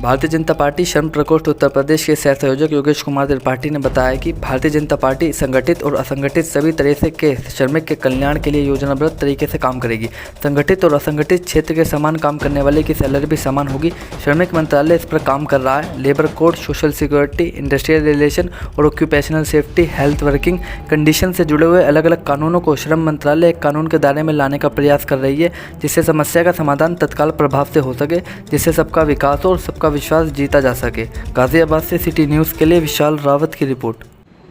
Bharatiya Janata party श्रम प्रकोष्ठ उत्तर प्रदेश के सह संयोजक योगेश कुमार त्रिपाठी ने बताया कि भारतीय जनता पार्टी संगठित और असंगठित सभी तरह से के श्रमिक के कल्याण के लिए योजनाबद्ध तरीके से काम करेगी। संगठित और असंगठित क्षेत्र के समान काम करने वाले की सैलरी भी समान होगी। श्रमिक मंत्रालय इस पर काम कर रहा है। Labour code, social security, industrial relation और occupational safety, health, working condition से जुड़े हुए अलग अलग कानूनों को श्रम मंत्रालय एक कानून के दायरे में लाने का प्रयास कर रही है, जिससे समस्या का समाधान तत्काल प्रभाव से हो सके, जिससे सबका विकास और सबका विश्वास जीता जा सके। गाजियाबाद से सिटी न्यूज़ के लिए विशाल रावत की रिपोर्ट।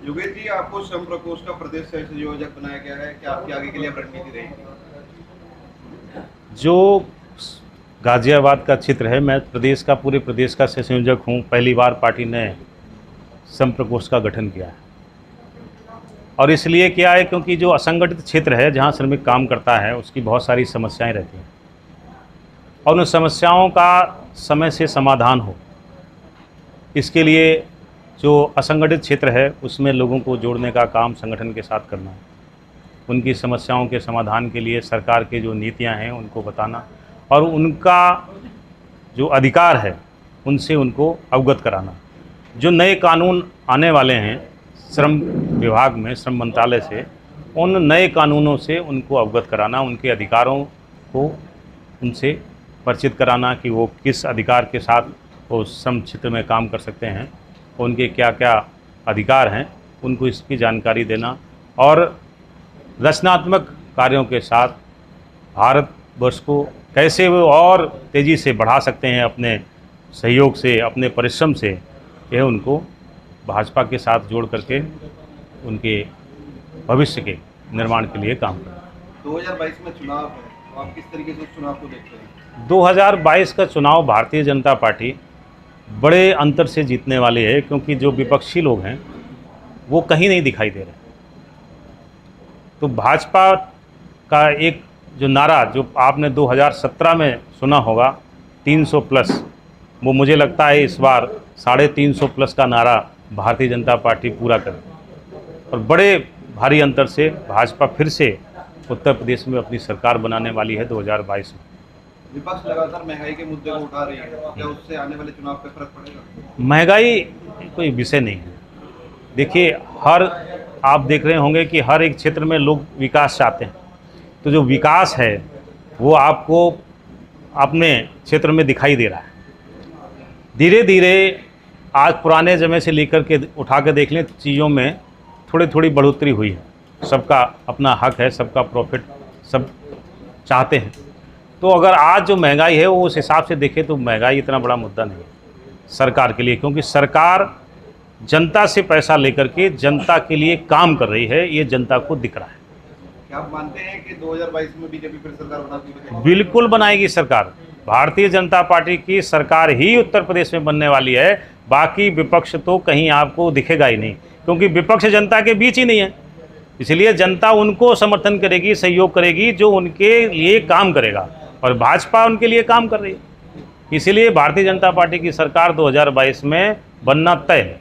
योगेश जी, आपको श्रम प्रकोष्ठ का प्रदेश सह संयोजक बनाया गया है, क्या आपकी आगे के लिए रणनीति रहेगी? जो गाजियाबाद का क्षेत्र है, मैं पूरे प्रदेश का सह संयोजक हूँ। पहली बार पार्टी ने श्रम प्रकोष्ठ का गठन किया है और इसलिए किया है क्योंकि जो असंगठित क्षेत्र है, जहाँ श्रमिक काम करता है, उसकी बहुत सारी समस्याएं रहती हैं और उन समस्याओं का समय से समाधान हो, इसके लिए जो असंगठित क्षेत्र है उसमें लोगों को जोड़ने का काम संगठन के साथ करना है। उनकी समस्याओं के समाधान के लिए सरकार के जो नीतियां हैं उनको बताना और उनका जो अधिकार है उनसे उनको अवगत कराना। जो नए कानून आने वाले हैं श्रम विभाग में, श्रम मंत्रालय से, उन नए कानूनों से उनको अवगत कराना, उनके अधिकारों को उनसे परिचित कराना कि वो किस अधिकार के साथ वो श्रम क्षेत्र में काम कर सकते हैं, उनके क्या क्या अधिकार हैं, उनको इसकी जानकारी देना और रचनात्मक कार्यों के साथ भारतवर्ष को कैसे वो और तेज़ी से बढ़ा सकते हैं अपने सहयोग से, अपने परिश्रम से, यह उनको भाजपा के साथ जोड़ करके उनके भविष्य के निर्माण के लिए काम करना। 2022 में चुनाव है, तो आप किस तरीके से उस चुनाव को देखते हैं? 2022 का चुनाव भारतीय जनता पार्टी बड़े अंतर से जीतने वाली है, क्योंकि जो विपक्षी लोग हैं वो कहीं नहीं दिखाई दे रहे। तो भाजपा का एक जो नारा जो आपने 2017 में सुना होगा, 300 प्लस, वो मुझे लगता है इस बार 350 प्लस का नारा भारतीय जनता पार्टी पूरा करे और बड़े भारी अंतर से भाजपा फिर से उत्तर प्रदेश में अपनी सरकार बनाने वाली है 2022 में। विपक्ष लगातार महंगाई के मुद्दे को उठा रही है, क्या उससे आने वाले चुनाव पे फर्क पड़ेगा? महंगाई कोई विषय नहीं है। देखिए, आप देख रहे होंगे कि हर एक क्षेत्र में लोग विकास चाहते हैं, तो जो विकास है वो आपको अपने क्षेत्र में दिखाई दे रहा है। धीरे धीरे आज पुराने समय से लेकर के उठा के देख लें, चीज़ों में थोड़ी थोड़ी बढ़ोतरी हुई है। सबका अपना हक है, सबका प्रॉफिट सब चाहते हैं। तो अगर आज जो महंगाई है वो उस हिसाब से देखें तो महंगाई इतना बड़ा मुद्दा नहीं है सरकार के लिए, क्योंकि सरकार जनता से पैसा लेकर के जनता के लिए काम कर रही है, ये जनता को दिख रहा है। क्या आप मानते हैं कि 2022 में बीजेपी फिर सरकार बनाएगी? बिल्कुल बनाएगी सरकार। भारतीय जनता पार्टी की सरकार ही उत्तर प्रदेश में बनने वाली है। बाकी विपक्ष तो कहीं आपको दिखेगा ही नहीं, क्योंकि विपक्ष जनता के बीच ही नहीं है। इसलिए जनता उनको समर्थन करेगी, सहयोग करेगी जो उनके लिए काम करेगा, और भाजपा उनके लिए काम कर रही है। इसलिए भारतीय जनता पार्टी की सरकार 2022 में बनना तय है।